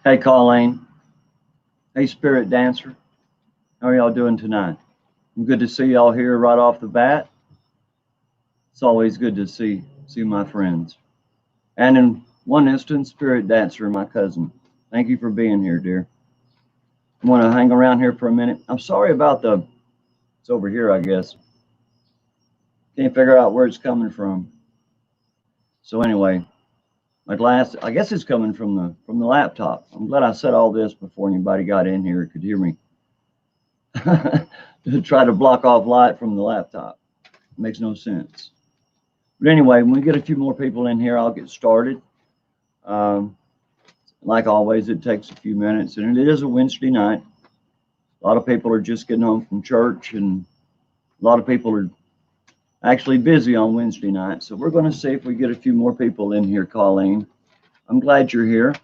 Hey, Colleen. Hey, Spirit Dancer. How are y'all doing tonight? I'm good to see y'all here right off the bat. It's always good to see my friends. And in one instance, Spirit Dancer, my cousin. Thank you for being here, dear. I want to hang around here for a minute. I'm sorry about it's over here, I guess. Can't figure out where it's coming from. So anyway, my glass, I guess it's coming from the laptop. I'm glad I said all this before anybody got in here could hear me. To try to block off light from the laptop. It makes no sense. But anyway, when we get a few more people in here, I'll get started. Like always, it takes a few minutes, and it is a Wednesday night. A lot of people are just getting home from church, and a lot of people are actually busy on Wednesday night. So we're going to see if we get a few more people in here, Colleen. I'm glad you're here,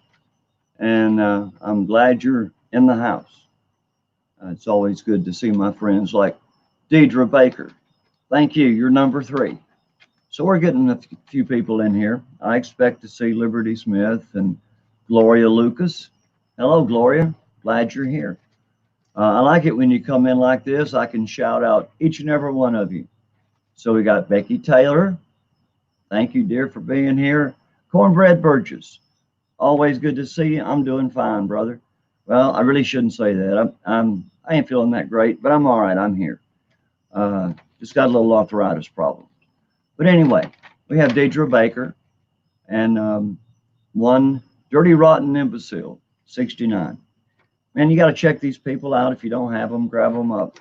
and I'm glad you're in the house. It's always good to see my friends like Deidre Baker. Thank you. You're number 3. So we're getting a few people in here. I expect to see Liberty Smith and Gloria Lucas. Hello, Gloria. Glad you're here. I like it when you come in like this. I can shout out each and every one of you. So we got Becky Taylor. Thank you, dear, for being here. Cornbread Burgess. Always good to see you. I'm doing fine, brother. Well, I really shouldn't say that. I ain't feeling that great, but I'm all right. I'm here. Just got a little arthritis problem. But anyway, we have Deidre Baker and one Dirty Rotten Imbecile, 69. Man, you got to check these people out. If you don't have them, grab them up.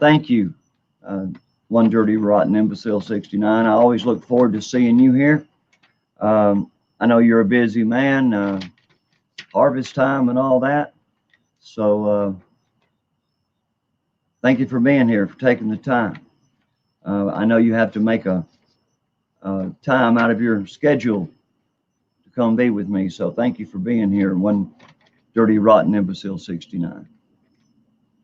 Thank you, one Dirty Rotten Imbecile, 69. I always look forward to seeing you here. I know you're a busy man, harvest time and all that. So thank you for being here, for taking the time. I know you have to make a time out of your schedule to come be with me. So thank you for being here, one Dirty Rotten Imbecile 69.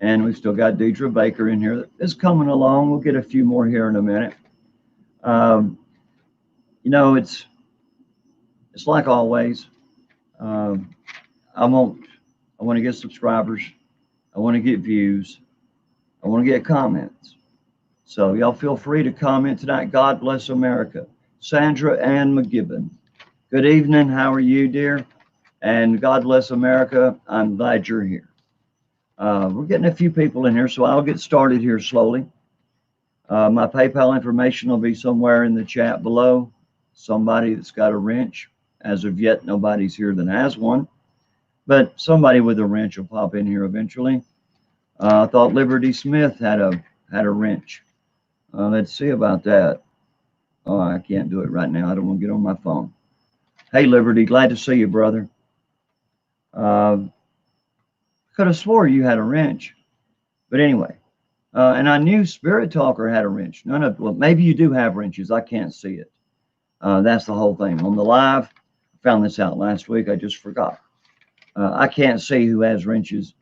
And we've still got Deidre Baker in here. It's coming along. We'll get a few more here in a minute. You know, it's like always. I want to get subscribers. I want to get views. I want to get comments. So y'all feel free to comment tonight. God bless America. Sandra Ann McGibbon. Good evening. How are you, dear? And God bless America. I'm glad you're here. We're getting a few people in here, so I'll get started here slowly. My PayPal information will be somewhere in the chat below. Somebody that's got a wrench. As of yet, nobody's here that has one. But somebody with a wrench will pop in here eventually. I thought Liberty Smith had a wrench. Let's see about that. Oh, I can't do it right now. I don't want to get on my phone. Hey, Liberty, glad to see you, brother. Could have swore you had a wrench. But anyway, and I knew Spirit Talker had a wrench. Well, maybe you do have wrenches. I can't see it. That's the whole thing. On the live, I found this out last week. I just forgot. I can't see who has wrenches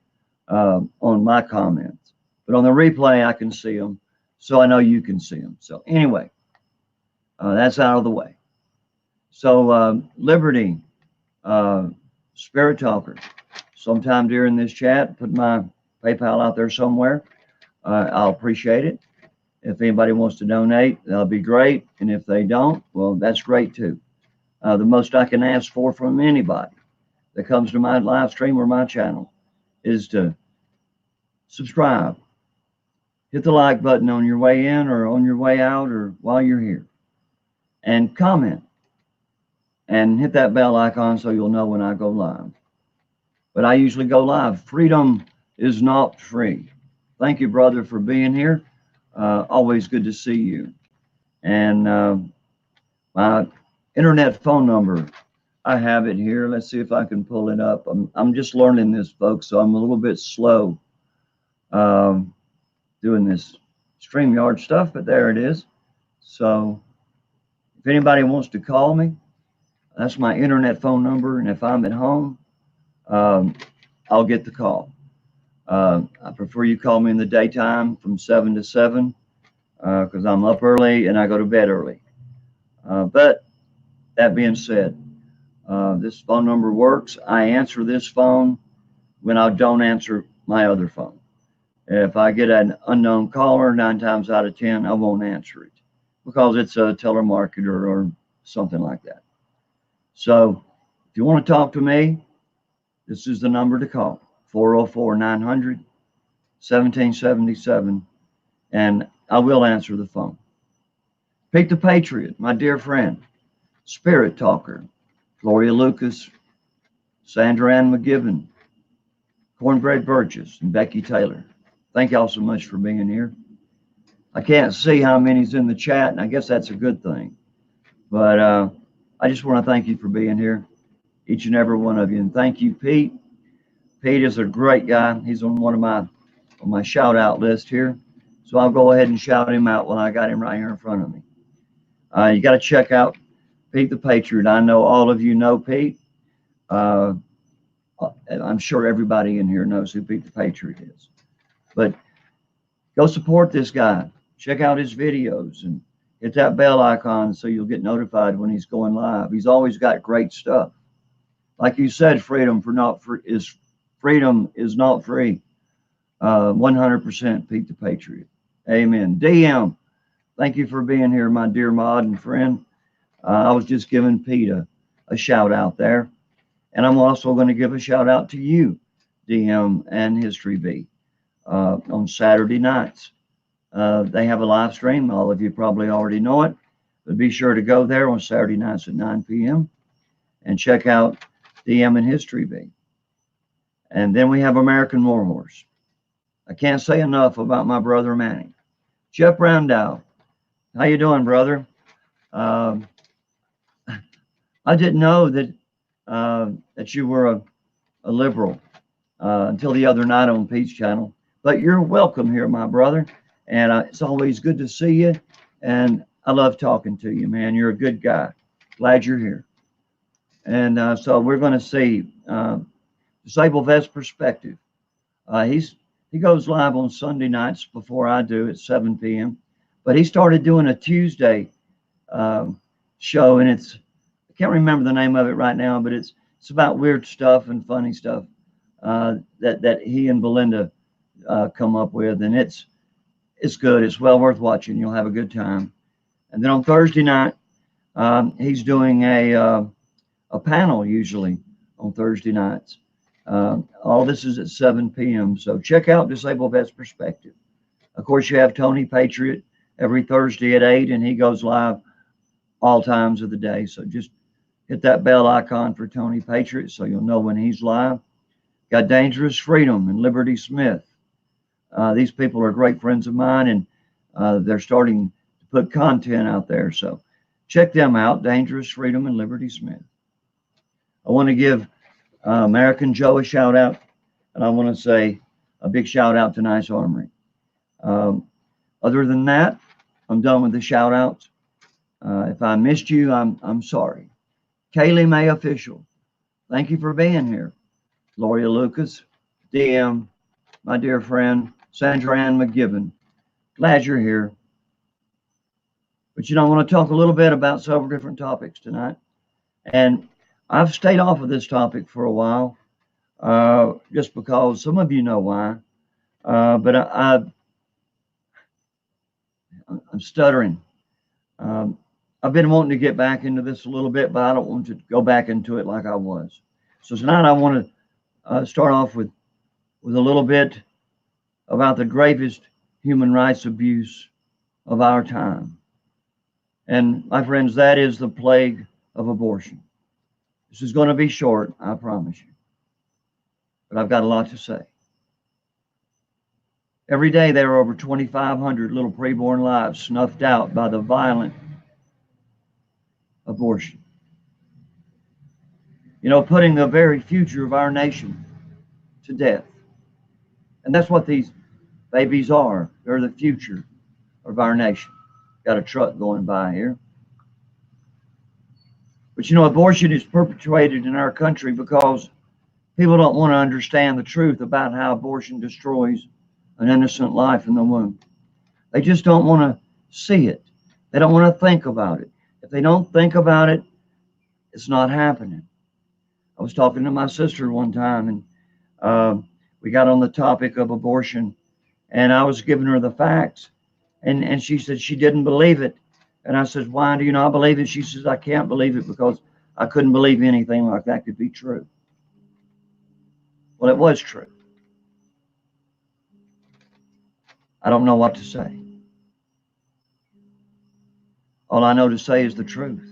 on my comments. But on the replay, I can see them. So I know you can see them. So anyway, that's out of the way. So Liberty, Spirit Talker, sometime during this chat, put my PayPal out there somewhere. I'll appreciate it. If anybody wants to donate, that'll be great. And if they don't, well, that's great too. The most I can ask for from anybody that comes to my live stream or my channel is to subscribe. Hit the like button on your way in or on your way out or while you're here. And comment. And hit that bell icon so you'll know when I go live. But I usually go live. Freedom is not free. Thank you, brother, for being here. Always good to see you. And my internet phone number, I have it here. Let's see if I can pull it up. I'm just learning this, folks, so I'm a little bit slow doing this StreamYard stuff, but there it is. So if anybody wants to call me, that's my internet phone number, and if I'm at home, I'll get the call. I prefer you call me in the daytime from 7 to 7 because I'm up early and I go to bed early. But that being said, This phone number works. I answer this phone when I don't answer my other phone. If I get an unknown caller, 9 times out of 10, I won't answer it because it's a telemarketer or something like that. So if you want to talk to me, this is the number to call, 404-900-1777, and I will answer the phone. Pete the Patriot, my dear friend, Spirit Talker, Gloria Lucas, Sandra Ann McGibbon, Cornbread Burgess, and Becky Taylor. Thank y'all so much for being here. I can't see how many's in the chat, and I guess that's a good thing. But I just want to thank you for being here, each and every one of you. And thank you, Pete. Pete is a great guy. He's on one of my shout out list here. So I'll go ahead and shout him out when I got him right here in front of me. You got to check out Pete the Patriot. I know all of you know Pete. I'm sure everybody in here knows who Pete the Patriot is. But go support this guy. Check out his videos and hit that bell icon so you'll get notified when he's going live. He's always got great stuff. Like you said, freedom is not free. 100% Pete the Patriot. Amen. DM, thank you for being here, my dear mod and friend. I was just giving Pete a shout out there. And I'm also going to give a shout out to you, DM and History B, on Saturday nights. They have a live stream. All of you probably already know it. But be sure to go there on Saturday nights at 9 p.m. and check out DM and History B. And then we have American Warhorse. I can't say enough about my brother Manny. Jeff Brandow, how you doing, brother? I didn't know that that you were a liberal until the other night on Pete's channel. But you're welcome here, my brother. And it's always good to see you. And I love talking to you, man. You're a good guy. Glad you're here. And so we're going to see Disabled Vet's Perspective. He goes live on Sunday nights before I do at 7 p.m. But he started doing a Tuesday show, and I can't remember the name of it right now, but it's about weird stuff and funny stuff that he and Belinda come up with, and it's good. It's well worth watching. You'll have a good time. And then on Thursday night, he's doing a panel usually on Thursday nights. All this is at 7 p.m. So check out Disabled Vet's Perspective. Of course, you have Tony Patriot every Thursday at 8, and he goes live all times of the day. So just hit that bell icon for Tony Patriot so you'll know when he's live. Got Dangerous Freedom and Liberty Smith. These people are great friends of mine, and they're starting to put content out there. So check them out, Dangerous Freedom and Liberty Smith. I want to give American Joe a shout out, and I want to say a big shout out to Nice Armory. Other than that, I'm done with the shout outs. If I missed you, I'm sorry. Kaylee May Official, thank you for being here. Gloria Lucas, DM, my dear friend, Sandra Ann McGibbon, glad you're here. But I want to talk a little bit about several different topics tonight. And I've stayed off of this topic for a while, just because some of you know why. But I'm stuttering. I've been wanting to get back into this a little bit, but I don't want to go back into it like I was. So tonight I want to start off with a little bit about the gravest human rights abuse of our time. And my friends, that is the plague of abortion. This is going to be short, I promise you. But I've got a lot to say. Every day there are over 2,500 little preborn lives snuffed out by the violent abortion. Putting the very future of our nation to death. And that's what these babies are. They're the future of our nation. Got a truck going by here. But abortion is perpetuated in our country because people don't want to understand the truth about how abortion destroys an innocent life in the womb. They just don't want to see it. They don't want to think about it. If they don't think about it, it's not happening. I was talking to my sister one time, and we got on the topic of abortion, and I was giving her the facts, and she said she didn't believe it. And I said, why do you not believe it? She says, I can't believe it because I couldn't believe anything like that could be true. Well, it was true. I don't know what to say. All I know to say is the truth.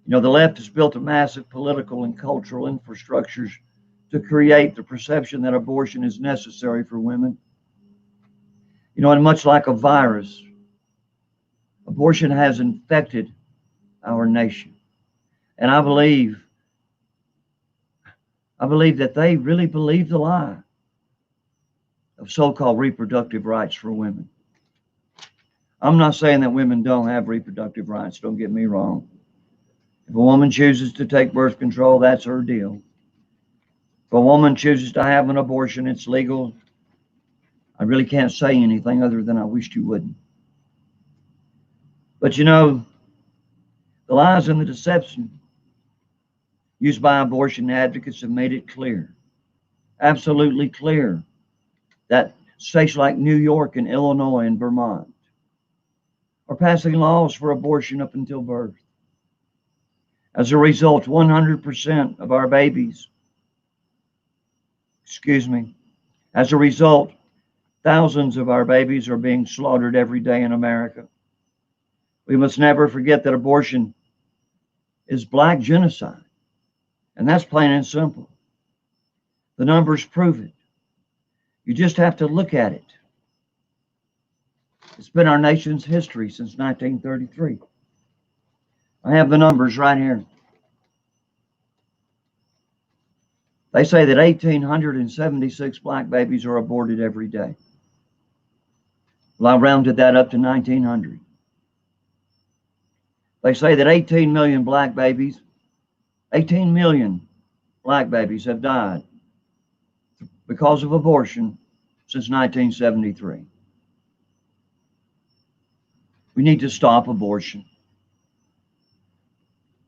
You know, the left has built a massive political and cultural infrastructures to create the perception that abortion is necessary for women. You know, and much like a virus, abortion has infected our nation. And I believe that they really believe the lie of so-called reproductive rights for women. I'm not saying that women don't have reproductive rights, don't get me wrong. If a woman chooses to take birth control, that's her deal. If a woman chooses to have an abortion, it's legal. I really can't say anything other than I wished you wouldn't. But you know, the lies and the deception used by abortion advocates have made it clear, absolutely clear, that states like New York and Illinois and Vermont are passing laws for abortion up until birth. As a result, 100% of our babies, as a result, thousands of our babies are being slaughtered every day in America. We must never forget that abortion is black genocide, and that's plain and simple. The numbers prove it. You just have to look at it. It's been our nation's history since 1933. I have the numbers right here. They say that 1,876 black babies are aborted every day. Well, I rounded that up to 1,900. They say that 18 million black babies have died because of abortion since 1973. We need to stop abortion.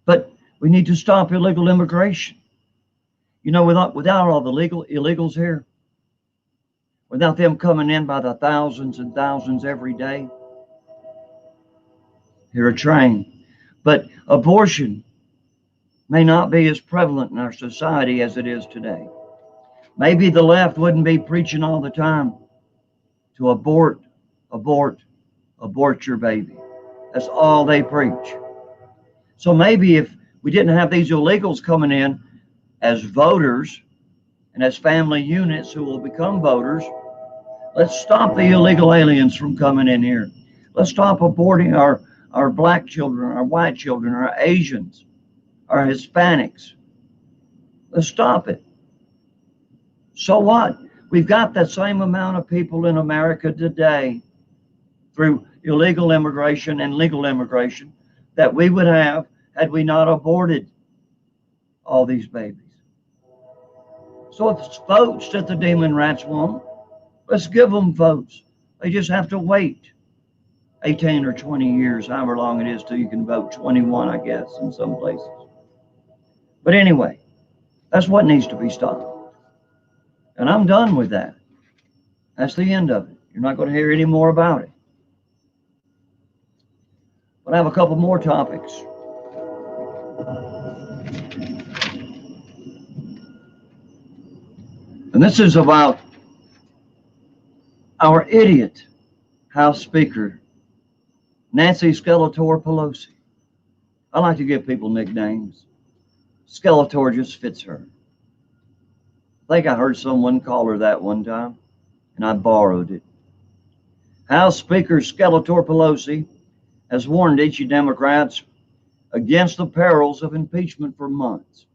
But we need to stop illegal immigration. You know, without all the illegals here, without them coming in by the thousands and thousands every day, here a train. But abortion may not be as prevalent in our society as it is today. Maybe the left wouldn't be preaching all the time to abort your baby. That's all they preach. So maybe if we didn't have these illegals coming in as voters and as family units who will become voters, let's stop the illegal aliens from coming in here. Let's stop aborting our black children, our white children, our Asians, our Hispanics. Let's stop it. So what? We've got that same amount of people in America today through illegal immigration and legal immigration that we would have had we not aborted all these babies. So if it's votes that the demon rats want, let's give them votes. They just have to wait 18 or 20 years, however long it is till you can vote. 21, I guess, in some places. But anyway, that's what needs to be stopped. And I'm done with that. That's the end of it. You're not going to hear any more about it. But I have a couple more topics. And this is about our idiot House Speaker, Nancy Skeletor Pelosi. I like to give people nicknames. Skeletor just fits her. I think I heard someone call her that one time, and I borrowed it. House Speaker Skeletor Pelosi has warned each Democrats against the perils of impeachment for months.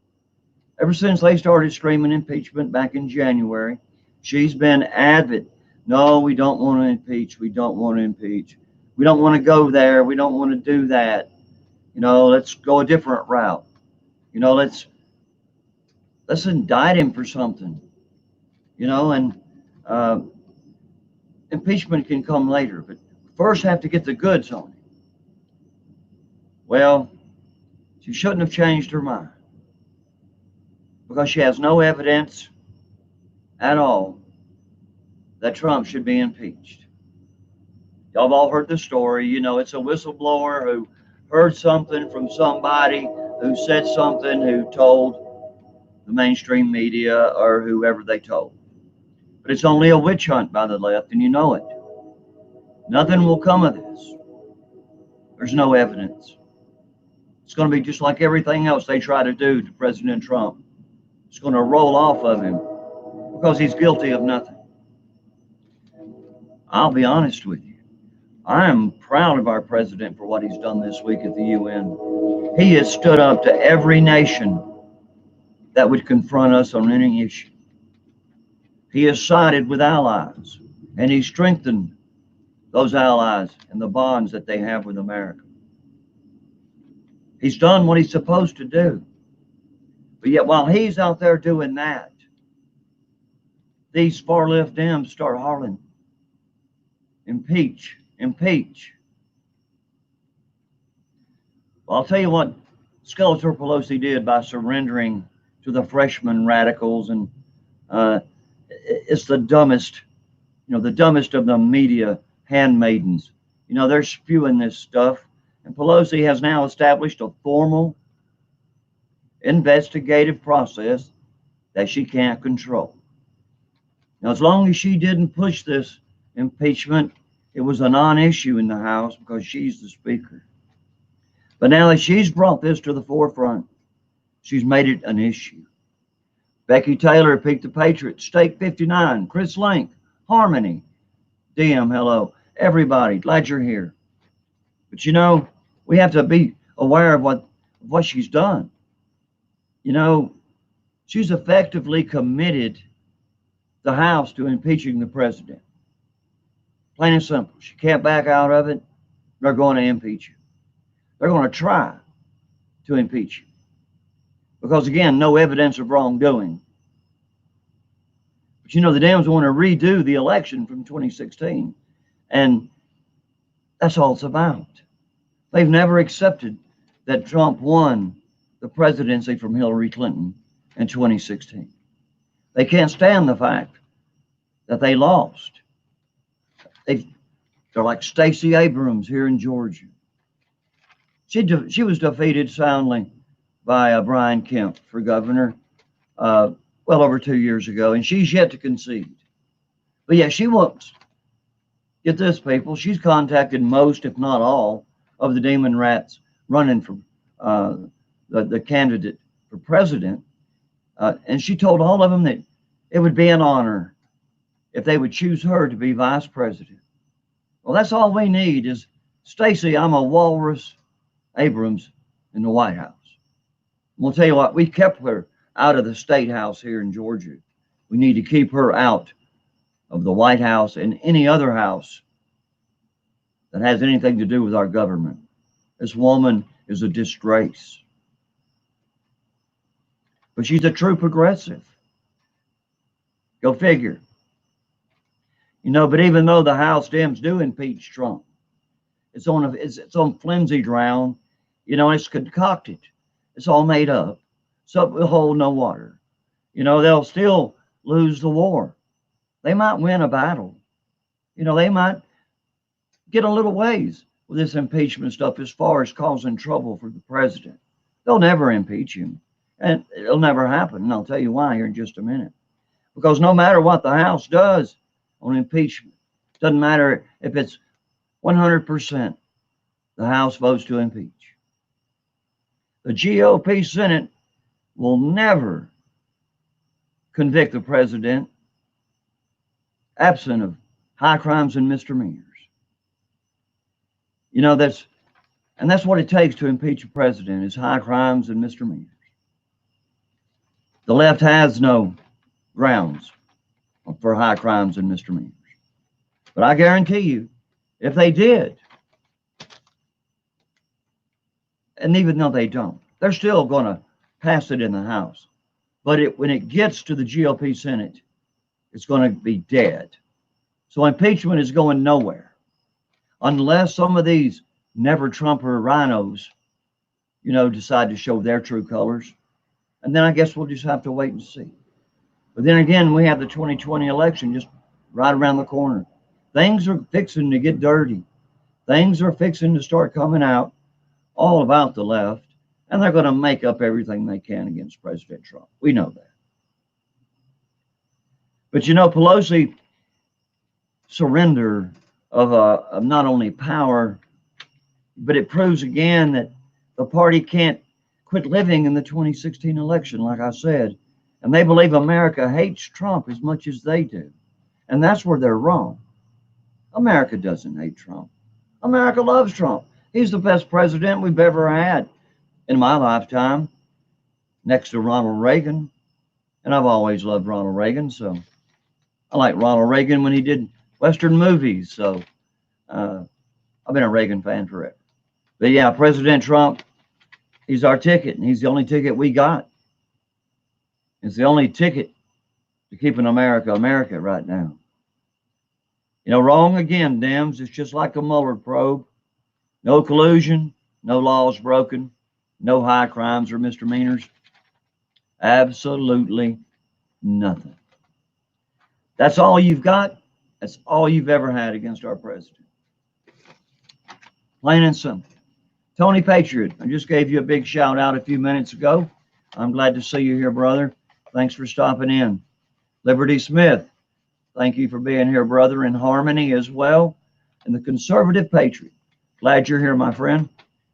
Ever since they started screaming impeachment back in January, she's been avid. No, we don't want to impeach. We don't want to impeach. We don't want to go there. We don't want to do that. You know, let's go a different route. You know, let's indict him for something. You know, and impeachment can come later, but first have to get the goods on it. Well, she shouldn't have changed her mind. because she has no evidence at all that Trump should be impeached. Y'all have all heard the story. You know, it's a whistleblower who heard something from somebody who said something, who told the mainstream media or whoever they told. But it's only a witch hunt by the left, and you know it. Nothing will come of this. There's no evidence. It's going to be just like everything else they try to do to President Trump. It's going to roll off of him because he's guilty of nothing. I'll be honest with you. I am proud of our president for what he's done this week at the UN. He has stood up to every nation that would confront us on any issue. He has sided with allies, and he strengthened those allies and the bonds that they have with America. He's done what he's supposed to do. But yet while he's out there doing that, these far left Dems start hollering, impeach, impeach. Well, I'll tell you what Skeletor Pelosi did by surrendering to the freshman radicals, and it's the dumbest, the dumbest of the media handmaidens. They're spewing this stuff, and Pelosi has now established a formal investigative process that she can't control. Now, as long as she didn't push this impeachment, it was a non-issue in the House because she's the Speaker. But now that she's brought this to the forefront, she's made it an issue. Becky Taylor picked the Patriots, Stake 59, Chris Link, Harmony, DM, hello, everybody, glad you're here. But we have to be aware of what she's done. She's effectively committed the House to impeaching the president. Plain and simple. She can't back out of it. They're going to impeach you. They're going to try to impeach you. Because, again, no evidence of wrongdoing. But, the Dems want to redo the election from 2016. And that's all it's about. They've never accepted that Trump won the presidency from Hillary Clinton in 2016. They can't stand the fact that they lost. They're like Stacey Abrams here in Georgia. She was defeated soundly by Brian Kemp for governor well over 2 years ago, and she's yet to concede. But yeah, she won't. Get this, people. She's contacted most, if not all, of the demon rats running for the candidate for president. And she told all of them that it would be an honor if they would choose her to be vice president. Well, that's all we need is, Stacey, I'm a walrus Abrams in the White House. We'll tell you what, we kept her out of the State House here in Georgia. We need to keep her out of the White House and any other house that has anything to do with our government. This woman is a disgrace. But she's a true progressive. Go figure. But even though the House Dems do impeach Trump, it's on flimsy ground. It's concocted. It's all made up. So it will hold no water. They'll still lose the war. They might win a battle. They might get a little ways with this impeachment stuff as far as causing trouble for the president. They'll never impeach him. And it'll never happen. And I'll tell you why here in just a minute. Because no matter what the House does on impeachment, doesn't matter if it's 100%, the House votes to impeach. The GOP Senate will never convict the president absent of high crimes and misdemeanors. That's what it takes to impeach a president, is high crimes and misdemeanors. The left has no grounds for high crimes and misdemeanors. But I guarantee you, if they did, and even though they don't, they're still going to pass it in the House. But when it gets to the GOP Senate, it's going to be dead. So impeachment is going nowhere unless some of these never Trumper rhinos, decide to show their true colors. And then I guess we'll just have to wait and see. But then again, we have the 2020 election just right around the corner. Things are fixing to get dirty. Things are fixing to start coming out all about the left, and they're going to make up everything they can against President Trump. We know that. But you know, Pelosi surrender of not only power, but it proves again that the party can't quit living in the 2016 election, like I said. And they believe America hates Trump as much as they do. And that's where they're wrong. America doesn't hate Trump. America loves Trump. He's the best president we've ever had in my lifetime, next to Ronald Reagan. And I've always loved Ronald Reagan, so I like Ronald Reagan when he did Western movies. So I've been a Reagan fan forever. But yeah, President Trump, he's our ticket, and he's the only ticket we got. It's the only ticket to keeping America America right now. You know, wrong again, Dems. It's just like a Mueller probe. No collusion, no laws broken, no high crimes or misdemeanors. Absolutely nothing. That's all you've got. That's all you've ever had against our president. Plain and simple. Tony Patriot, I just gave you a big shout out a few minutes ago. I'm glad to see you here, brother. Thanks for stopping in. Liberty Smith, thank you for being here, brother. In Harmony as well. And the Conservative Patriot, glad you're here, my friend.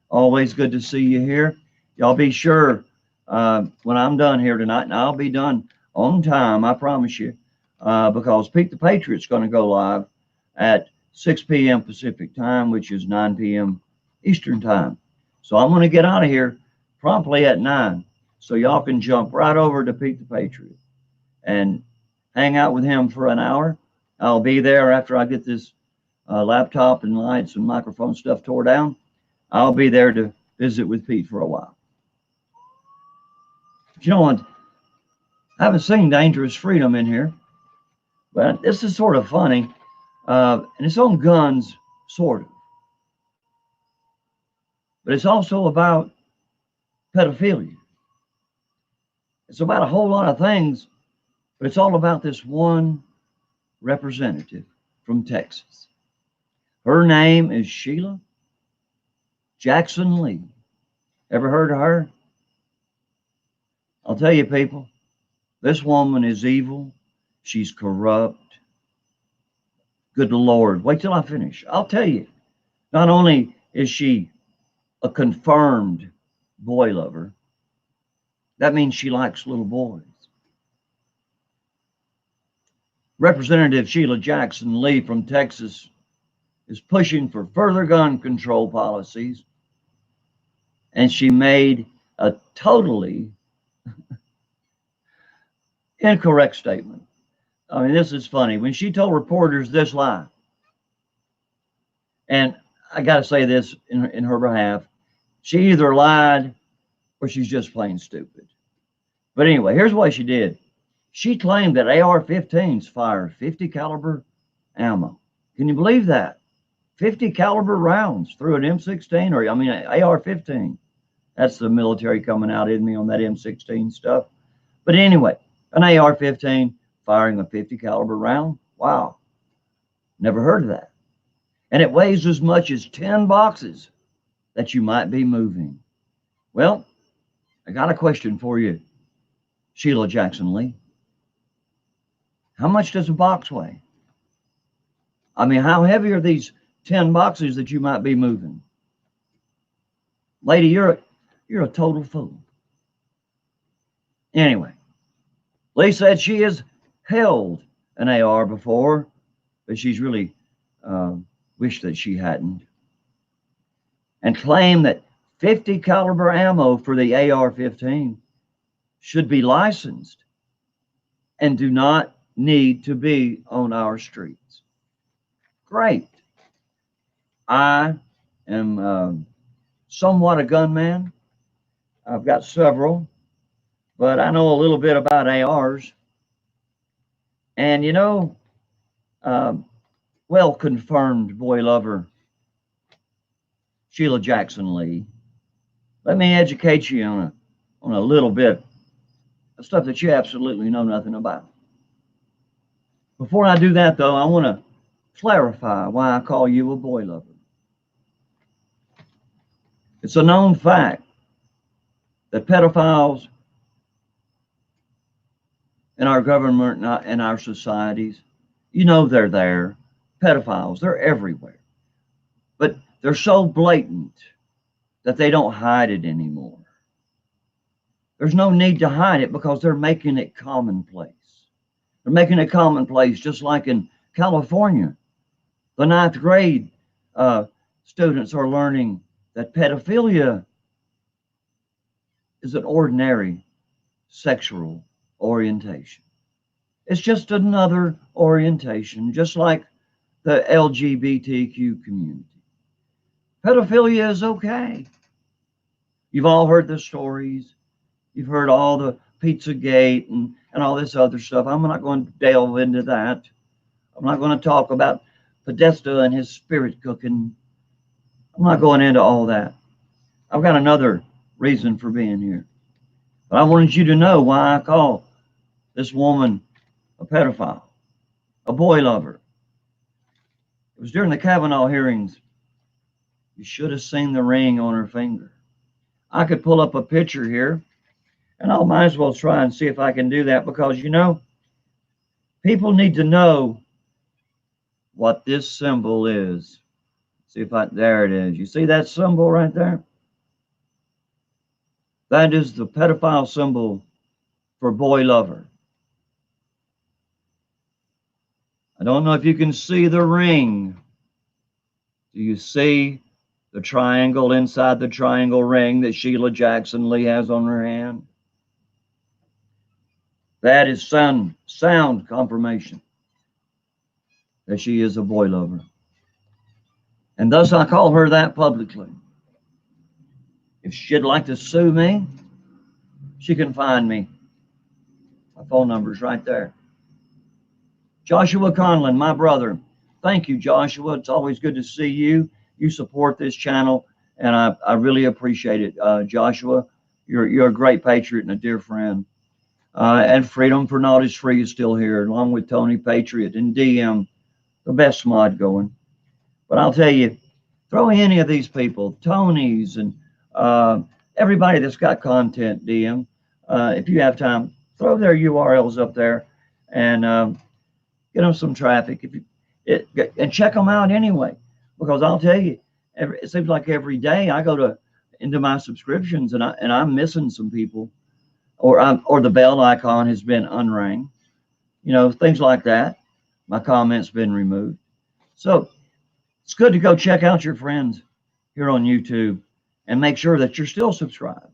Always good to see you here. Y'all be sure when I'm done here tonight, and I'll be done on time, I promise you, because Pete the Patriot's going to go live at 6 p.m. Pacific time, which is 9 p.m. Eastern time. So I'm going to get out of here promptly at 9. So y'all can jump right over to Pete the Patriot and hang out with him for an hour. I'll be there after I get this laptop and lights and microphone stuff tore down. I'll be there to visit with Pete for a while. But you know what? I haven't seen Dangerous Freedom in here, but this is sort of funny. And it's on guns, sort of. But it's also about pedophilia. It's about a whole lot of things, but it's all about this one representative from Texas. Her name is Sheila Jackson Lee. Ever heard of her? I'll tell you, people, this woman is evil. She's corrupt. Good Lord. Wait till I finish. I'll tell you, not only is she a confirmed boy lover, that means she likes little boys. Representative Sheila Jackson Lee from Texas is pushing for further gun control policies, and she made a totally incorrect statement. I mean, this is funny. When she told reporters this lie, and I got to say this in her behalf, she either lied or she's just plain stupid. But anyway, here's what she did. She claimed that AR-15s fire 50 caliber ammo. Can you believe that? 50 caliber rounds through an M16, or I mean, AR-15. That's the military coming out in me on that M16 stuff. But anyway, an AR-15 firing a 50 caliber round. Wow. Never heard of that. And it weighs as much as 10 boxes that you might be moving. Well, I got a question for you, Sheila Jackson Lee. How much does a box weigh? I mean, how heavy are these 10 boxes that you might be moving? Lady, you're a total fool. Anyway, Lee said she has held an AR before, but she's really wished that she hadn't. And claimed that 50 caliber ammo for the AR-15 should be licensed and do not need to be on our streets. Great. I am somewhat a gunman. I've got several, but I know a little bit about ARs. And you know, well-confirmed boy lover, Sheila Jackson Lee, let me educate you on a little bit stuff that you absolutely know nothing about. Before I do that, though, I want to clarify why I call you a boy lover. It's a known fact that pedophiles in our government and our societies, you know they're there. Pedophiles, they're everywhere. But they're so blatant that they don't hide it anymore. There's no need to hide it because they're making it commonplace. They're making it commonplace, just like in California. The ninth grade students are learning that pedophilia is an ordinary sexual orientation. It's just another orientation, just like the LGBTQ community. Pedophilia is okay. You've all heard the stories. You've heard all the Pizzagate and all this other stuff. I'm not going to delve into that. I'm not going to talk about Podesta and his spirit cooking. I'm not going into all that. I've got another reason for being here. But I wanted you to know why I call this woman a pedophile, a boy lover. It was during the Kavanaugh hearings. You should have seen the ring on her finger. I could pull up a picture here, and I might as well try and see if I can do that, because, you know, people need to know what this symbol is. See if there it is. You see that symbol right there? That is the pedophile symbol for boy lover. I don't know if you can see the ring. Do you see the triangle inside the triangle ring that Sheila Jackson Lee has on her hand? That is sound confirmation that she is a boy lover. And thus I call her that publicly. If she'd like to sue me, she can find me. My phone number's right there. Joshua Conlon, my brother. Thank you, Joshua. It's always good to see you. You support this channel, and I really appreciate it. Joshua, you're a great patriot and a dear friend. And Freedom for Naught is Free is still here, along with Tony Patriot and DM, the best mod going. But I'll tell you, throw any of these people, Tony's and everybody that's got content, DM, if you have time, throw their URLs up there and get them some traffic. And check them out anyway, because I'll tell you, it seems like every day I go into my subscriptions and I'm missing some people, or the bell icon has been unrang, you know, things like that. My comment's been removed. So it's good to go check out your friends here on YouTube and make sure that you're still subscribed,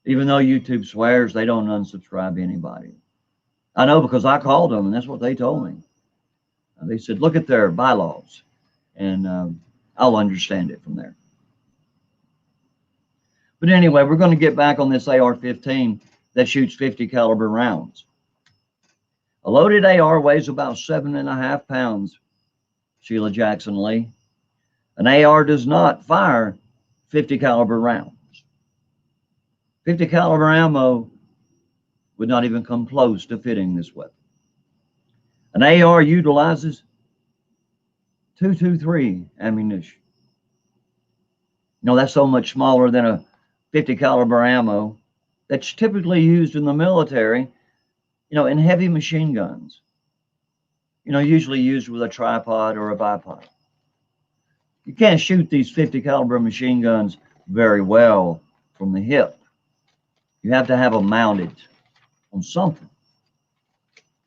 even though YouTube swears they don't unsubscribe anybody. I know, because I called them and that's what they told me. They said, look at their bylaws, and I'll understand it from there. But anyway, we're going to get back on this AR-15 that shoots 50 caliber rounds. A loaded AR weighs about 7.5 pounds, Sheila Jackson Lee. An AR does not fire 50 caliber rounds. 50 caliber ammo would not even come close to fitting this weapon. An AR utilizes .223 ammunition. You know, that's so much smaller than a 50 caliber ammo that's typically used in the military, you know, in heavy machine guns. You know, usually used with a tripod or a bipod. You can't shoot these 50 caliber machine guns very well from the hip. You have to have them mounted on something.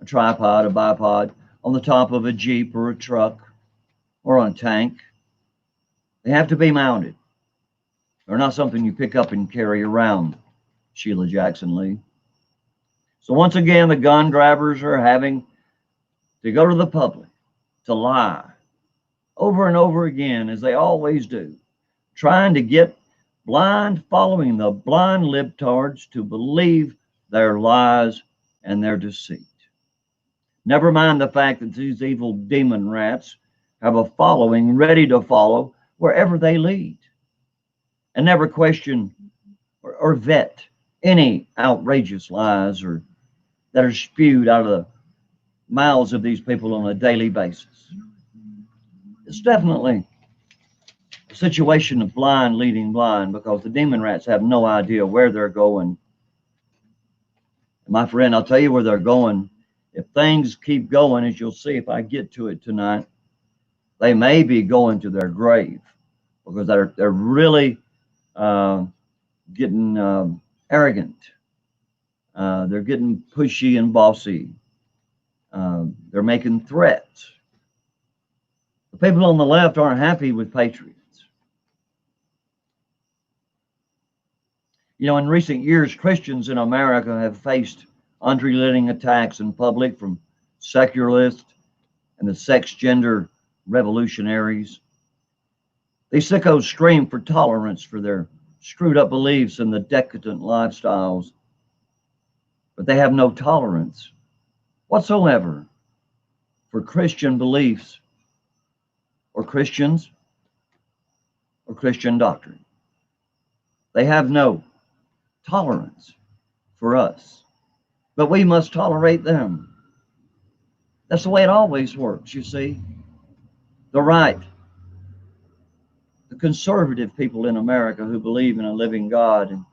A tripod, a bipod, on the top of a Jeep or a truck or on a tank. They have to be mounted. They're not something you pick up and carry around, Sheila Jackson Lee. So once again, the gun grabbers are having to go to the public to lie over and over again, as they always do, trying to get following the blind libtards to believe their lies and their deceit. Never mind the fact that these evil demon rats have a following ready to follow wherever they lead, and never question or vet any outrageous lies or that are spewed out of the mouths of these people on a daily basis. It's definitely a situation of blind leading blind, because the demon rats have no idea where they're going. My friend, I'll tell you where they're going. If things keep going, as you'll see if I get to it tonight, they may be going to their grave, because they're really getting arrogant. They're getting pushy and bossy. They're making threats. The people on the left aren't happy with patriots. You know, in recent years, Christians in America have faced unrelenting attacks in public from secularists and the sex gender revolutionaries. These sickos scream for tolerance for their screwed up beliefs and the decadent lifestyles, but they have no tolerance whatsoever for Christian beliefs or Christians or Christian doctrine. They have no tolerance for us, but we must tolerate them. That's the way it always works, you see. The right, the conservative people in America who believe in a living God and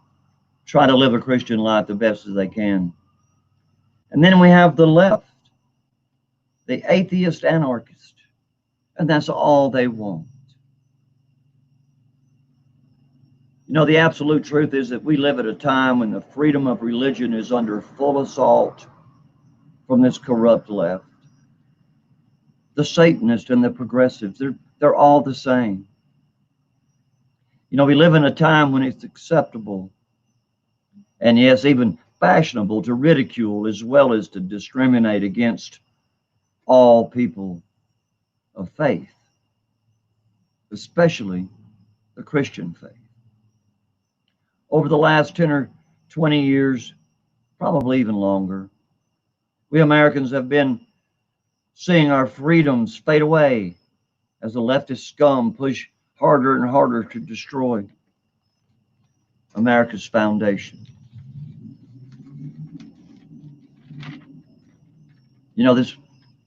try to live a Christian life the best as they can. And then we have the left, the atheist anarchist, and that's all they want. You know, the absolute truth is that we live at a time when the freedom of religion is under full assault from this corrupt left. The Satanists and the progressives, they're all the same. You know, we live in a time when it's acceptable and, yes, even fashionable to ridicule as well as to discriminate against all people of faith, especially the Christian faith. Over the last 10 or 20 years, probably even longer, we Americans have been seeing our freedoms fade away as the leftist scum push harder and harder to destroy America's foundation. You know, this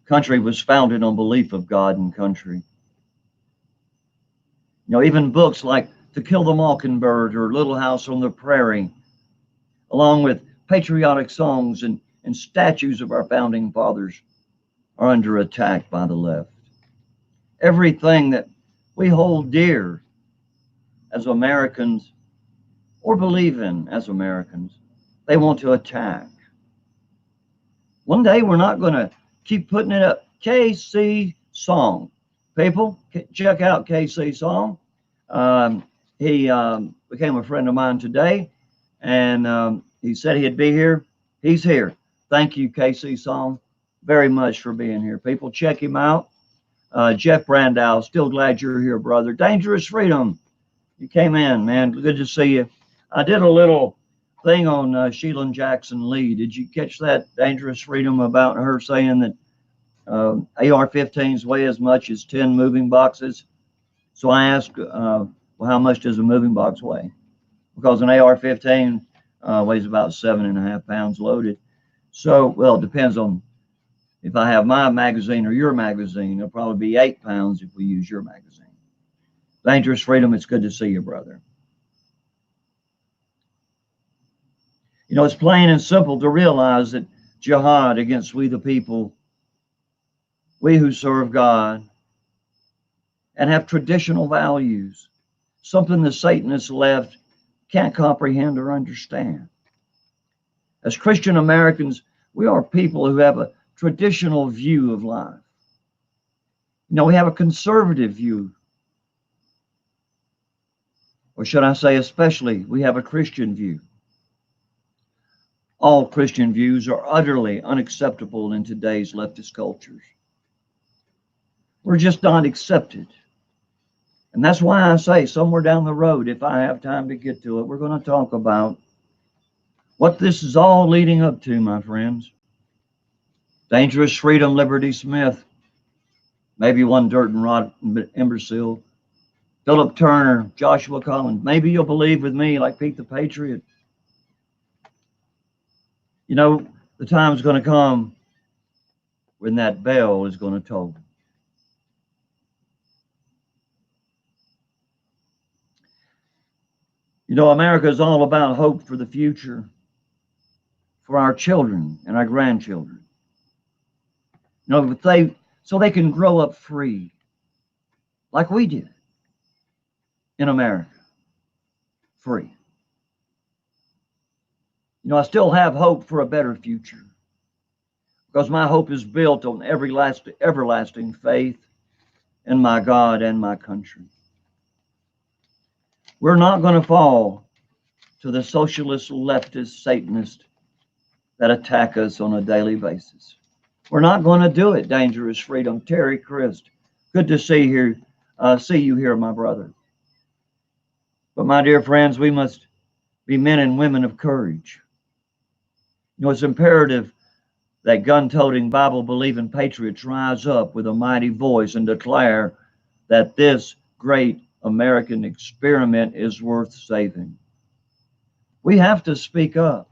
country was founded on belief of God and country. You know, even books like To Kill the Mockingbird or Little House on the Prairie, along with patriotic songs and statues of our founding fathers, are under attack by the left. Everything that we hold dear as Americans or believe in as Americans, they want to attack. One day we're not going to keep putting it up. KC Song. People, check out KC Song. He became a friend of mine today, and he said he'd be here. He's here. Thank you, KC Song, very much for being here. People, check him out. Jeff Brandow, still glad you're here, brother. Dangerous Freedom, you came in, man. Good to see you. I did a little thing on Sheila Jackson Lee. Did you catch that, Dangerous Freedom, about her saying that AR-15s weigh as much as 10 moving boxes? So I asked, well, how much does a moving box weigh? Because an AR-15 weighs about 7.5 pounds loaded. So, well, it depends on if I have my magazine or your magazine. It'll probably be 8 pounds if we use your magazine. Dangerous Freedom, it's good to see you, brother. You know, it's plain and simple to realize that jihad against we the people, we who serve God and have traditional values, something the Satanists left can't comprehend or understand. As Christian Americans, we are people who have a traditional view of life. You know, we have a conservative view. Or should I say, especially, we have a Christian view. All Christian views are utterly unacceptable in today's leftist cultures. We're just not accepted. And that's why I say somewhere down the road, if I have time to get to it, we're going to talk about what this is all leading up to, my friends. Dangerous Freedom, Liberty Smith, maybe one dirt and rotten imbecile, Philip Turner, Joshua Collins. Maybe you'll believe with me like Pete the Patriot. You know, the time's going to come when that bell is going to toll. You know, America is all about hope for the future, for our children and our grandchildren. You know, so they can grow up free, like we did in America, free. You know, I still have hope for a better future because my hope is built on everlasting faith in my God and my country. We're not going to fall to the socialist, leftist, Satanist that attack us on a daily basis. We're not going to do it. Dangerous Freedom. Terry Christ, good to see you here, my brother. But my dear friends, we must be men and women of courage. You know, it's imperative that gun-toting, Bible-believing patriots rise up with a mighty voice and declare that this great American experiment is worth saving. We have to speak up.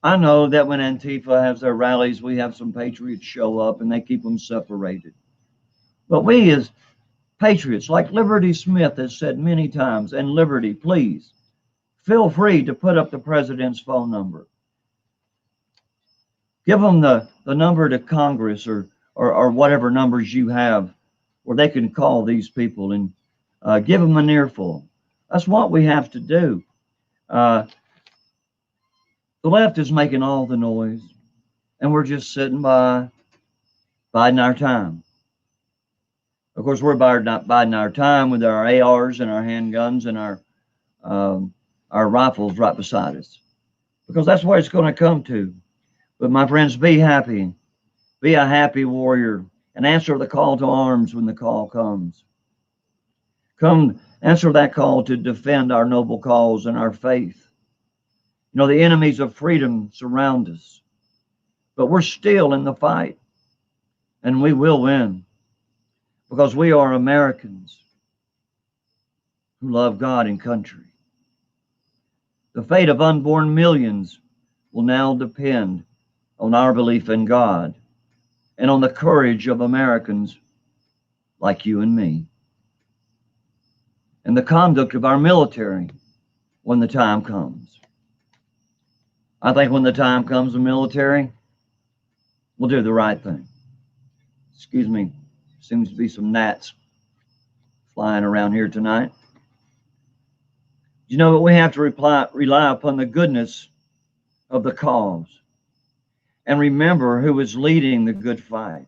I know that when Antifa has their rallies, we have some patriots show up and they keep them separated. But we as patriots, like Liberty Smith has said many times, and Liberty, please, feel free to put up the president's phone number. Give them the number to Congress or whatever numbers you have where they can call these people and give them an earful. That's what we have to do. The left is making all the noise, and we're just sitting by, biding our time. Of course, we're biding our time with our ARs and our handguns and our rifles right beside us, because that's what it's going to come to. But my friends, be happy. Be a happy warrior and answer the call to arms when the call comes. Come answer that call to defend our noble cause and our faith. You know, the enemies of freedom surround us, but we're still in the fight, and we will win because we are Americans who love God and country. The fate of unborn millions will now depend on our belief in God and on the courage of Americans like you and me, and the conduct of our military when the time comes. I think when the time comes, the military will do the right thing. Excuse me, seems to be some gnats flying around here tonight. You know, but we have to rely upon the goodness of the cause and remember who is leading the good fight.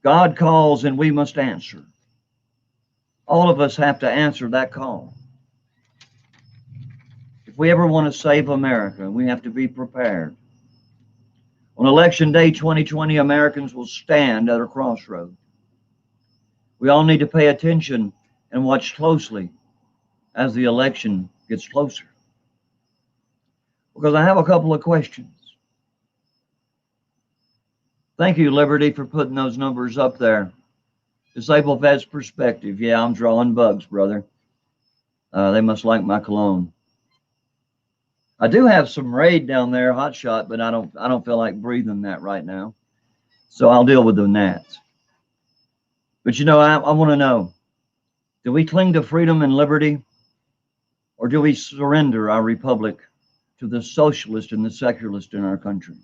God calls and we must answer. All of us have to answer that call. If we ever want to save America, we have to be prepared. On Election Day 2020, Americans will stand at a crossroad. We all need to pay attention and watch closely as the election gets closer, because I have a couple of questions. Thank you, Liberty, for putting those numbers up there. Disabled Vets Perspective. Yeah, I'm drawing bugs, brother. They must like my cologne. I do have some Raid down there, hot shot, but I don't feel like breathing that right now. So I'll deal with the gnats. But you know, I want to know, do we cling to freedom and liberty, or do we surrender our republic to the socialist and the secularist in our country?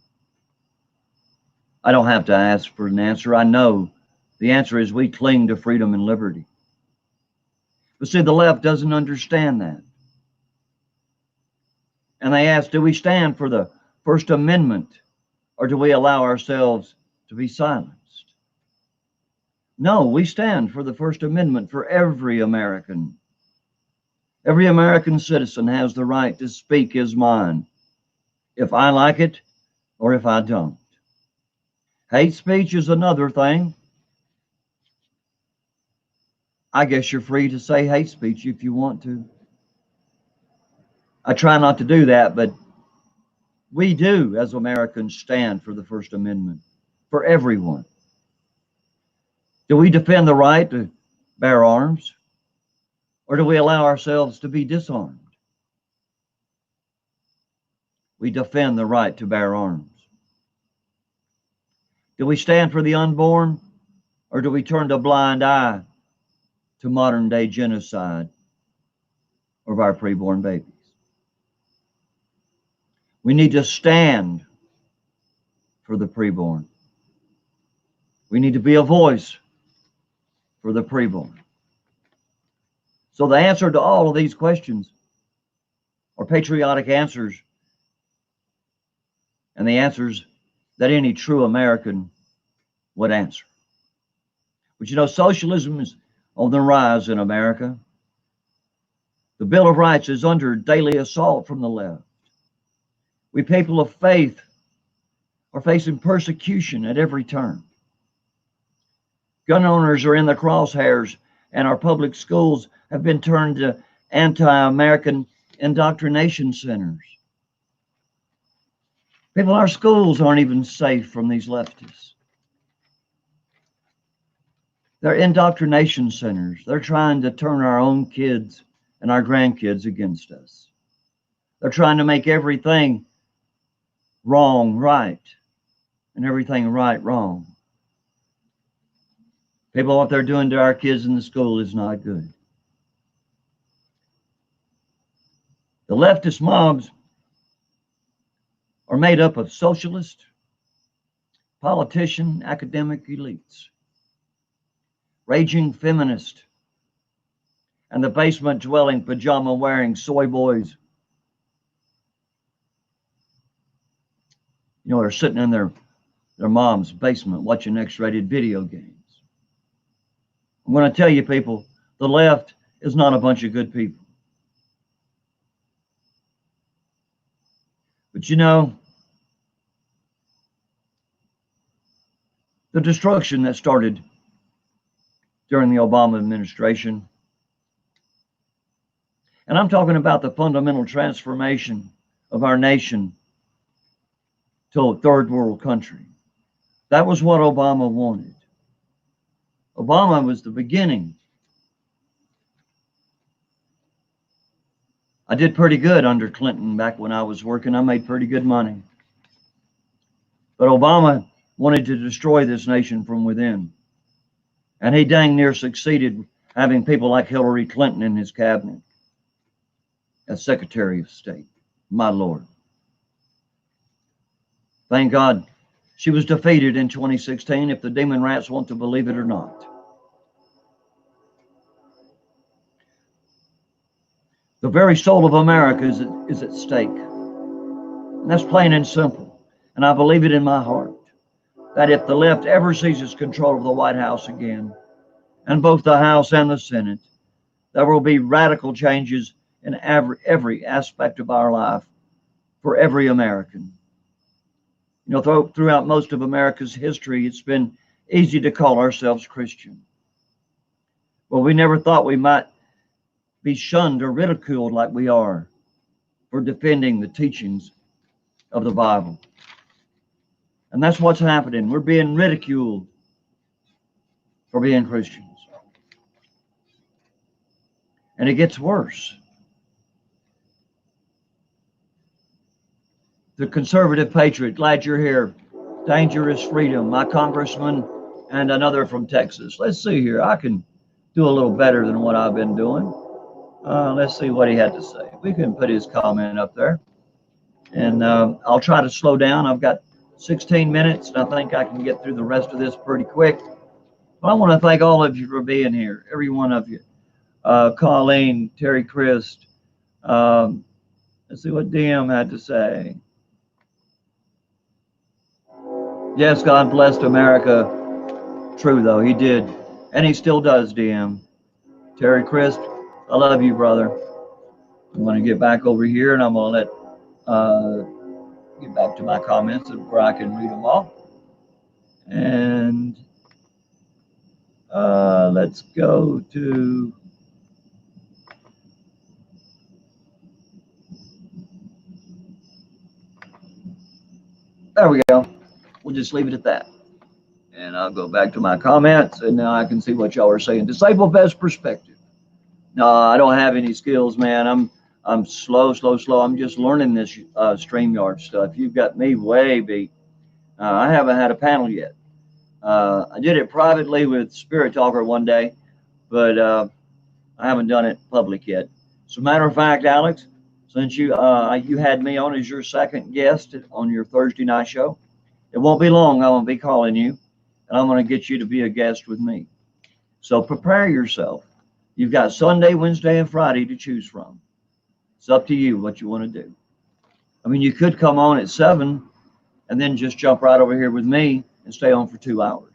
I don't have to ask for an answer. I know the answer is we cling to freedom and liberty. But see, the left doesn't understand that. And they ask, do we stand for the First Amendment, or do we allow ourselves to be silenced? No, we stand for the First Amendment for every American. Every American citizen has the right to speak his mind, if I like it or if I don't. Hate speech is another thing. I guess you're free to say hate speech if you want to. I try not to do that, but we do, as Americans, stand for the First Amendment for everyone. Do we defend the right to bear arms, or do we allow ourselves to be disarmed? we defend the right to bear arms? Do we stand for the unborn, or do we turn a blind eye to modern day genocide of our preborn babies? We need to stand for the preborn. We need to be a voice for the preborn. So the answer to all of these questions are patriotic answers, and the answers that any true American would answer. But you know, socialism is on the rise in America. The Bill of Rights is under daily assault from the left. We people of faith are facing persecution at every turn. Gun owners are in the crosshairs, and our public schools have been turned to anti-American indoctrination centers. People, our schools aren't even safe from these leftists. They're indoctrination centers. They're trying to turn our own kids and our grandkids against us. They're trying to make everything wrong right and everything right wrong. People, what they're doing to our kids in the school is not good. The leftist mobs are made up of socialist, politician, academic elites, raging feminist, and the basement-dwelling, pajama-wearing soy boys. You know, they're sitting in their mom's basement watching X-rated video games. I'm going to tell you, people, the left is not a bunch of good people. But you know, the destruction that started during the Obama administration, and I'm talking about the fundamental transformation of our nation to a third world country. That was what Obama wanted. Obama was the beginning. I did pretty good under Clinton back when I was working. I made pretty good money. But Obama wanted to destroy this nation from within. And he dang near succeeded, having people like Hillary Clinton in his cabinet as Secretary of State. My Lord. Thank God she was defeated in 2016, if the demon rats want to believe it or not. The very soul of America is at stake. And that's plain and simple. And I believe it in my heart that if the left ever seizes control of the White House again, and both the House and the Senate, there will be radical changes in every aspect of our life for every American. You know, throughout most of America's history, it's been easy to call ourselves Christian. Well, we never thought we might be shunned or ridiculed like we are for defending the teachings of the Bible. And that's what's happening. We're being ridiculed for being Christians. And it gets worse. The conservative patriot, glad you're here. Dangerous Freedom, my congressman, and another from Texas. Let's see here. I can do a little better than what I've been doing. Let's see what he had to say. We can put his comment up there. And I'll try to slow down. I've got 16 minutes, and I think I can get through the rest of this pretty quick. But I want to thank all of you for being here, every one of you. Colleen, Terry Christ. Let's see what DM had to say. Yes, God blessed America. True, though, he did. And he still does, DM. Terry Christ, I love you, brother. I'm going to get back over here, and I'm going to get back to my comments where I can read them all. And let's go to... There we go. We'll just leave it at that. And I'll go back to my comments, and now I can see what y'all are saying. Disabled best perspective. No, I don't have any skills, man. I'm slow. I'm just learning this StreamYard stuff. You've got me way beat. I haven't had a panel yet. I did it privately with Spirit Talker one day, but I haven't done it public yet. As a matter of fact, Alex, since you had me on as your second guest on your Thursday night show, it won't be long. I'm going to be calling you, and I'm going to get you to be a guest with me. So prepare yourself. You've got Sunday, Wednesday, and Friday to choose from. It's up to you what you want to do. I mean, you could come on at 7 and then just jump right over here with me and stay on for 2 hours.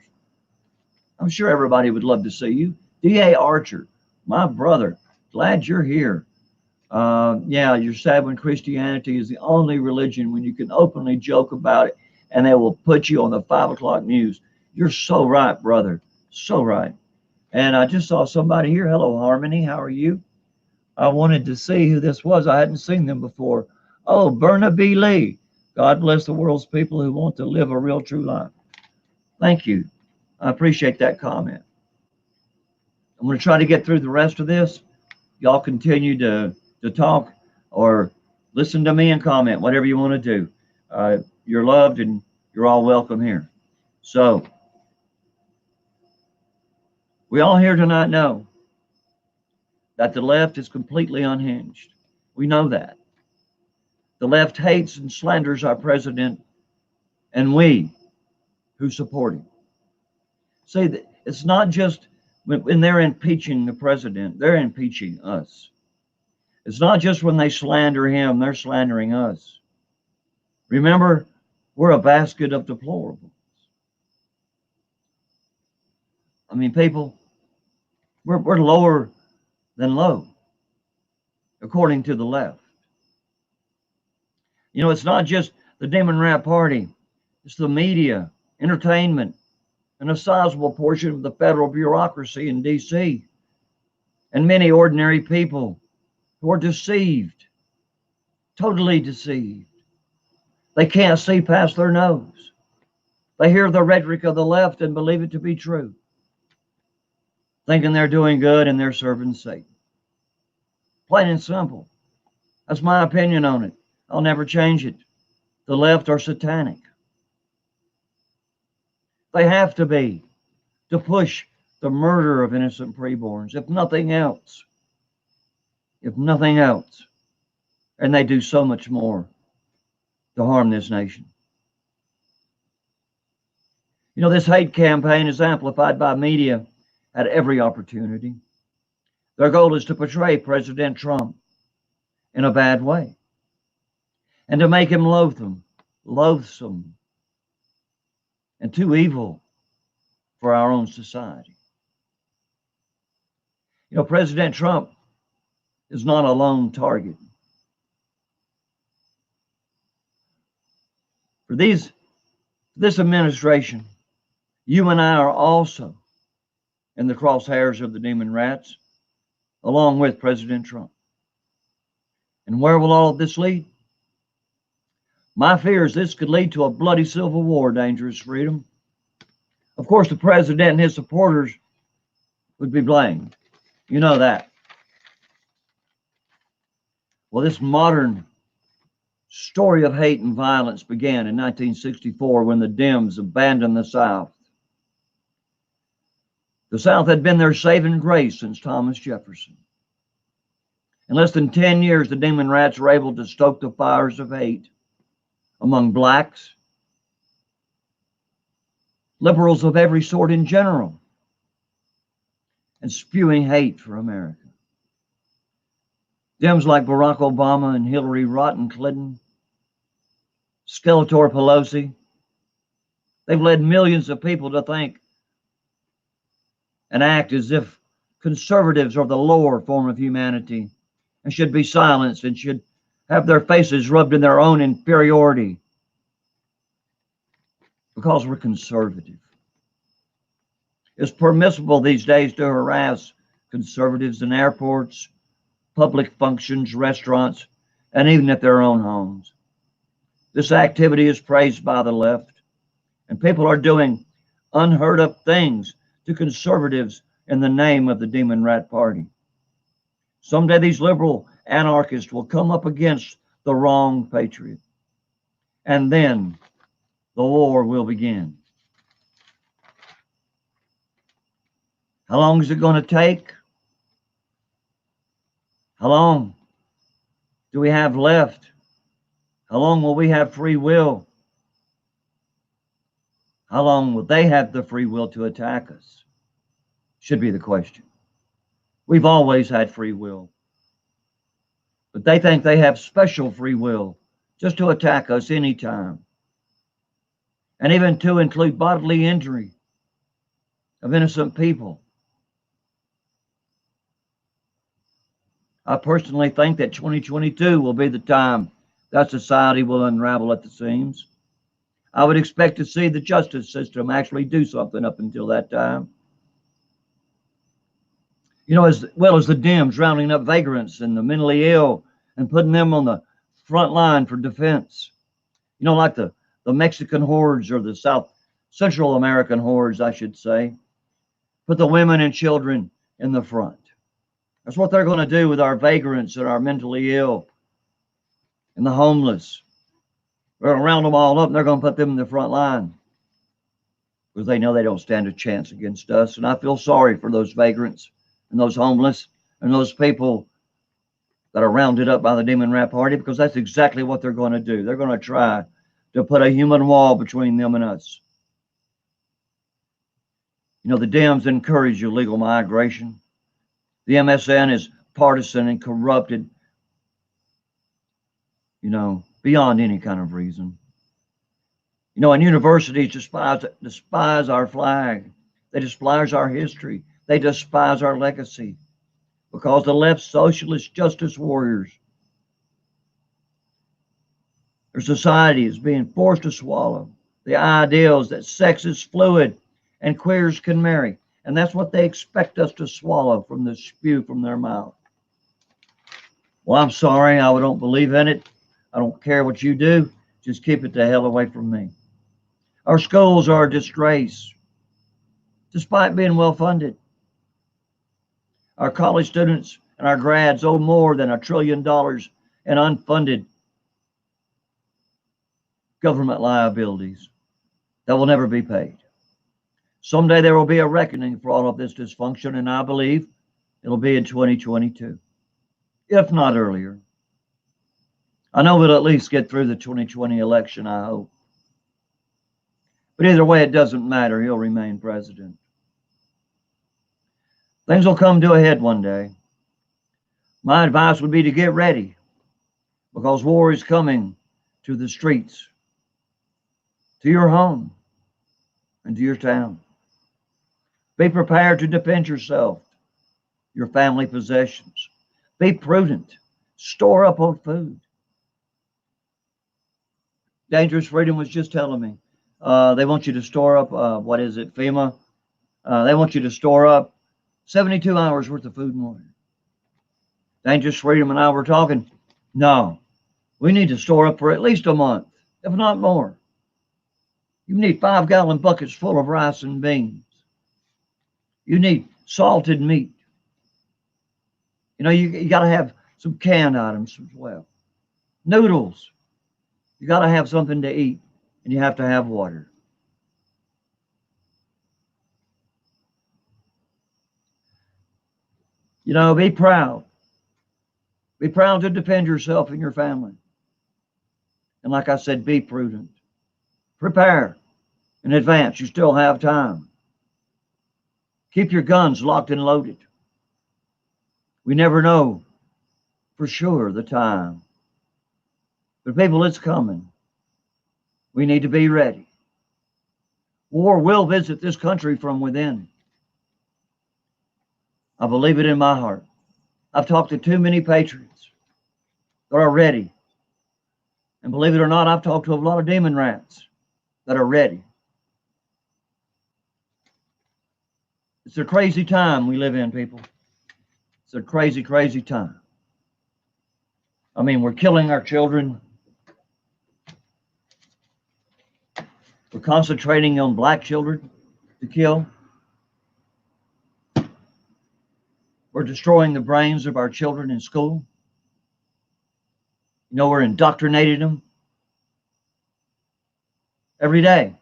I'm sure everybody would love to see you. D.A. Archer, my brother, glad you're here. Yeah, you're sad when Christianity is the only religion when you can openly joke about it and they will put you on the 5 o'clock news. You're so right, brother. So right. And I just saw somebody here. Hello, Harmony. How are you? I wanted to see who this was. I hadn't seen them before. Oh, Berna B. Lee. God bless the world's people who want to live a real true life. Thank you. I appreciate that comment. I'm going to try to get through the rest of this. Y'all continue to talk or listen to me and comment, whatever you want to do. You're loved and you're all welcome here. So, we all here tonight know that the left is completely unhinged. We know that. The left hates and slanders our president and we who support him. See, it's not just when they're impeaching the president, they're impeaching us. It's not just when they slander him, they're slandering us. Remember, we're a basket of deplorables. I mean, people, we're lower than low, according to the left. You know, it's not just the Demon Rat Party. It's the media, entertainment, and a sizable portion of the federal bureaucracy in D.C. and many ordinary people who are deceived, totally deceived. They can't see past their nose. They hear the rhetoric of the left and believe it to be true, thinking they're doing good and they're serving Satan. Plain and simple. That's my opinion on it. I'll never change it. The left are satanic. They have to be to push the murder of innocent preborns, if nothing else. If nothing else. And they do so much more to harm this nation. You know, this hate campaign is amplified by media at every opportunity. Their goal is to portray President Trump in a bad way and to make him loathsome, and too evil for our own society. You know, President Trump is not a lone target. For this administration, you and I are also in the crosshairs of the demon rats, along with President Trump. And where will all of this lead? My fear is this could lead to a bloody civil war, Dangerous Freedom. Of course, the president and his supporters would be blamed. You know that. Well, this modern story of hate and violence began in 1964 when the Dems abandoned the South. The South had been their saving grace since Thomas Jefferson. In less than 10 years, the demon rats were able to stoke the fires of hate among blacks, liberals of every sort in general, and spewing hate for America. Dems like Barack Obama and Hillary Rotten Clinton, Skeletor Pelosi, they've led millions of people to think and act as if conservatives are the lower form of humanity and should be silenced and should have their faces rubbed in their own inferiority because we're conservative. It's permissible these days to harass conservatives in airports, public functions, restaurants, and even at their own homes. This activity is praised by the left, and people are doing unheard of things to conservatives in the name of the Demon Rat Party. Someday these liberal anarchist will come up against the wrong patriot. And then the war will begin. How long is it going to take? How long do we have left? How long will we have free will? How long will they have the free will to attack us? Should be the question. We've always had free will. But they think they have special free will just to attack us anytime. And even to include bodily injury of innocent people. I personally think that 2022 will be the time that society will unravel at the seams. I would expect to see the justice system actually do something up until that time. You know, as well as the Dems rounding up vagrants and the mentally ill and putting them on the front line for defense. You know, like the Mexican hordes or the Central American hordes, I should say. Put the women and children in the front. That's what they're going to do with our vagrants and our mentally ill and the homeless. They're going to round them all up and they're going to put them in the front line because they know they don't stand a chance against us. And I feel sorry for those vagrants and those homeless and those people that are rounded up by the Demon Rat Party, because that's exactly what they're going to do. They're going to try to put a human wall between them and us. You know, the Dems encourage illegal migration. The MSN is partisan and corrupted, you know, beyond any kind of reason. You know, and universities despise our flag. They despise our history. They despise our legacy because the left socialist justice warriors, their society is being forced to swallow the ideals that sex is fluid and queers can marry. And that's what they expect us to swallow from the spew from their mouth. Well, I'm sorry, I don't believe in it. I don't care what you do. Just keep it the hell away from me. Our schools are a disgrace, despite being well funded. Our college students and our grads owe more than $1 trillion in unfunded government liabilities that will never be paid. Someday there will be a reckoning for all of this dysfunction, and I believe it'll be in 2022, if not earlier. I know we'll at least get through the 2020 election, I hope. But either way, it doesn't matter. He'll remain president. Things will come to a head one day. My advice would be to get ready, because war is coming to the streets, to your home, and to your town. Be prepared to defend yourself, your family possessions. Be prudent. Store up on food. Dangerous Freedom was just telling me, they want you to store up, what is it, FEMA? They want you to store up 72 hours worth of food and water. Dangerous Freedom and I were talking. No, we need to store up for at least a month, if not more. You need 5-gallon buckets full of rice and beans. You need salted meat. You know, you got to have some canned items as well. Noodles. You got to have something to eat, and you have to have water. You know, be proud. Be proud to defend yourself and your family. And like I said, be prudent. Prepare in advance. You still have time. Keep your guns locked and loaded. We never know for sure the time. But people, it's coming. We need to be ready. War will visit this country from within. I believe it in my heart. I've talked to too many patriots that are ready. And believe it or not, I've talked to a lot of demon rats that are ready. It's a crazy time we live in, people. It's a crazy, crazy time. I mean, we're killing our children. We're concentrating on black children to kill. We're destroying the brains of our children in school. You know, we're indoctrinating them every day.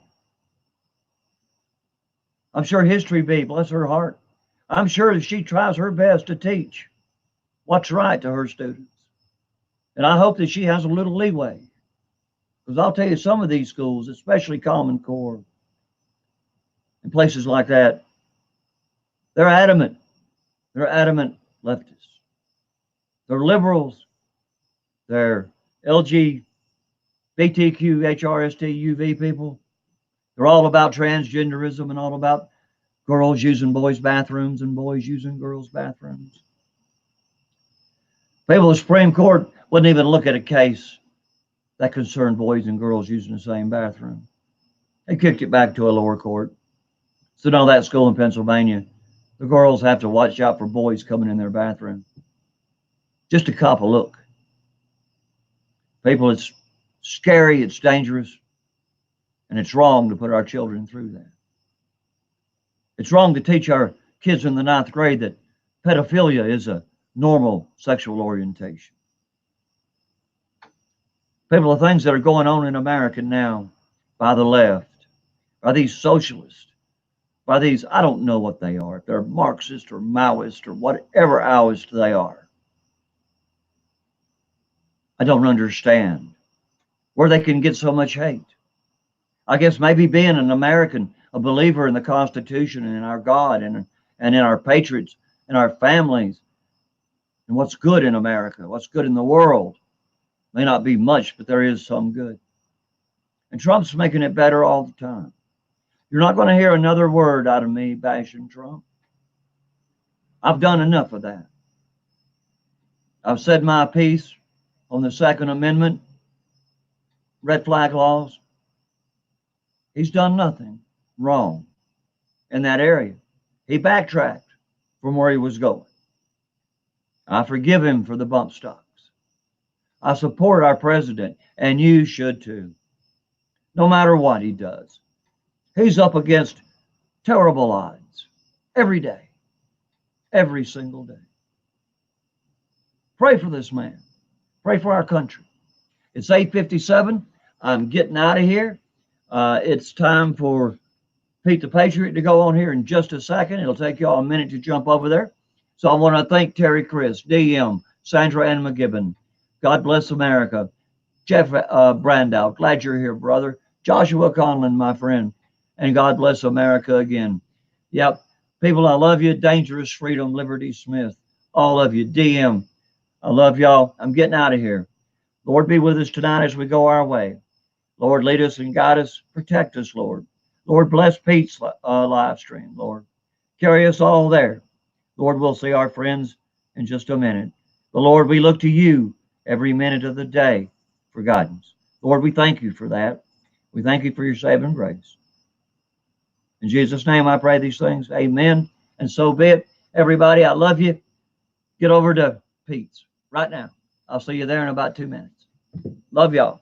I'm sure History Bee, bless her heart, I'm sure that she tries her best to teach what's right to her students. And I hope that she has a little leeway. Because I'll tell you, some of these schools, especially Common Core and places like that, they're adamant. They're adamant leftists. They're liberals. They're LGBTQ, HRST, UV people. They're all about transgenderism and all about girls using boys' bathrooms and boys using girls' bathrooms. People of the Supreme Court wouldn't even look at a case that concerned boys and girls using the same bathroom. They kicked it back to a lower court. So now that school in Pennsylvania, the girls have to watch out for boys coming in their bathroom. Just a cop a look. People, it's scary, it's dangerous, and it's wrong to put our children through that. It's wrong to teach our kids in the 9th grade that pedophilia is a normal sexual orientation. People, the things that are going on in America now by the left, by these socialists, by these, I don't know what they are, if they're Marxist or Maoist or whatever Maoist they are. I don't understand where they can get so much hate. I guess maybe being an American, a believer in the Constitution and in our God and in our patriots and our families and what's good in America, what's good in the world. May not be much, but there is some good. And Trump's making it better all the time. You're not going to hear another word out of me bashing Trump. I've done enough of that. I've said my piece on the Second Amendment, red flag laws. He's done nothing wrong in that area. He backtracked from where he was going. I forgive him for the bump stocks. I support our president, and you should too. No matter what he does. He's up against terrible odds every day, every single day. Pray for this man. Pray for our country. It's 8:57. I'm getting out of here. It's time for Pete the Patriot to go on here in just a second. It'll take you all a minute to jump over there. So I want to thank Terry Chris, DM, Sandra Ann McGibbon. God bless America. Jeff Brandow, glad you're here, brother. Joshua Conlon, my friend. And God bless America again. Yep. People, I love you. Dangerous Freedom, Liberty Smith. All of you. DM. I love y'all. I'm getting out of here. Lord, be with us tonight as we go our way. Lord, lead us and guide us. Protect us, Lord. Lord, bless Pete's live stream, Lord. Carry us all there. Lord, we'll see our friends in just a minute. But Lord, we look to you every minute of the day for guidance. Lord, we thank you for that. We thank you for your saving grace. In Jesus' name, I pray these things. Amen. And so be it. Everybody, I love you. Get over to Pete's right now. I'll see you there in about 2 minutes. Love y'all.